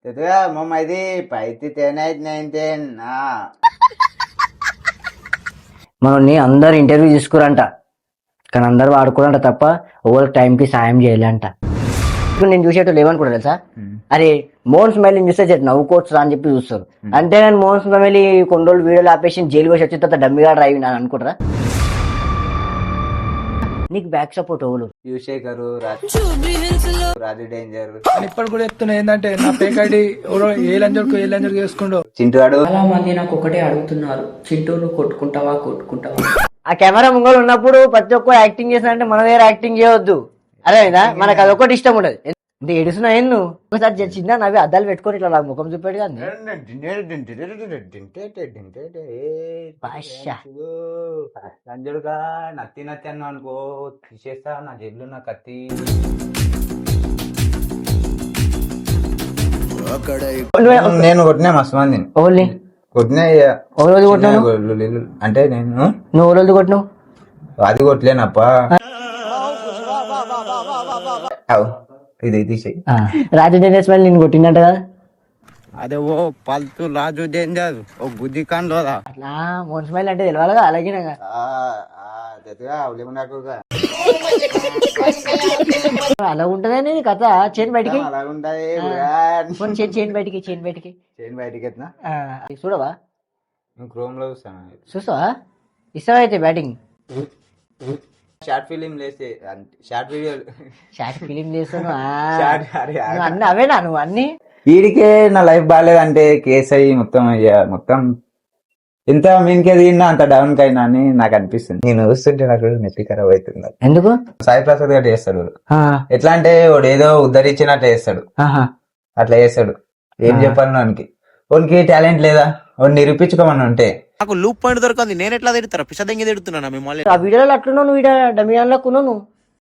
తెతుగా మమ్మ ఇది పైతి 10/8/19 మనల్ని అందరు ఇంటర్వ్యూ తీసుకురంట, కానీ అందరు వాడుకోరంట తప్ప ఎవరికి టైంకి సాయం చేయాలంట. ఇప్పుడు నేను చూసేటోళ్ళు ఏమనుకుంటా తెలుసా, అరే మోహన్ స్మైల్ చూస్తే చెట్టు నవ్వుకోవచ్చు అని చెప్పి చూస్తారు. అంటే నేను మోహన్ స్మైల్ కొన్ని రోజులు వీడియోలు ఆపేసి జైలు వచ్చి వచ్చిన తర్వాత డమ్మిగా డ్రైవ్ అని అనుకుంటారా? నీకు బ్యాక్ సపోర్ట్ ఎవరు? యువశేఖరు, రాజు డేంజర్. ఇప్పుడు కూడా చెప్తున్నా ఏంటంటే నా ఫేక్ ఐడి ఏ లంజోడు చేసుకుంటూ చింటుగాడు. చాలా మంది నాకు ఒకటే అడుగుతున్నారు, చింటూ నువ్వు కొట్టుకుంటావా? ఆ కెమెరా ముంగలు ఉన్నప్పుడు ప్రతి ఒక్క యాక్టింగ్ చేసినంటే మన దగ్గర యాక్టింగ్ చేయవద్దు. అదే మనకు అదొకటి ఇష్టం ఉండదు. అంటే ఏడుస్తున్నా ఏం నువ్వు ఒకసారి చిన్న నవ్వి అద్దాలు పెట్టుకొని ఇట్లా నాకు ముఖం చూపాడు కానీ లంజడుగా నత్తి అన్నావు అనుకో, తీసేస్తా నా జేబులో నా కత్తి. నేను కొట్టినా మస్తు మందిని ఓన్లీ కొట్టినా. రోజు కొట్టినావు అంటే నేను నువ్వు రోజు కొట్టినావు అది కొట్టలేనప్ప. ఇది తీసేయి. రాజు డేంజర్ స్మైల్ నేను కొట్టిందంట కదా. అదే ఓ పల్తు రాజు డేంజర్ ఓ బుద్ధి కాండ్లోదా అట్లా మోహన్ స్మైల్ అంటే తెలియాలిగా. అలాగే అలా ఉంటదని కథ. చేను బయటికి చేను బయటికి చూడవా? క్రోమ్ లో చూస్తాను. చూస్తావా? ఇస్తావా అయితే బ్యాటింగ్? షార్ట్ ఫిలిం లేస్తే షార్ట్ వీడియోలు చేస్తాను అన్ని అవేనా నువ్వు అన్ని? వీడికే నా లైఫ్ బాగాలేదంటే కేసు అయ్యి మొత్తం ఎంత మీనికే తిన్నా అంత డౌన్ కైనా అని నాకు అనిపిస్తుంది. నేను చూస్తుంటే నాకు నెత్తి ఖరాబ్ అవుతుంది. ఎందుకు? సాయి ప్రసాద్ గారు చేస్తాడు. ఎట్లా అంటే వాడు ఏదో ఉద్ధరించినట్టు చేస్తాడు, అట్లా చేస్తాడు. ఏం చెప్పాలి వానికి? వానికి టాలెంట్ లేదా? వాడు నిరూపించుకోమని ఉంటే నాకు లూప్ పాయింట్ దొరకంది, నేను ఎట్లా తిడతారా? పిసదంగి తిడుతున్నా మిమ్మల్ని. ఆ వీడియోలో అట్లున్నావు నువ్వు, డమియాన్లో కొన్నావు నువ్వు.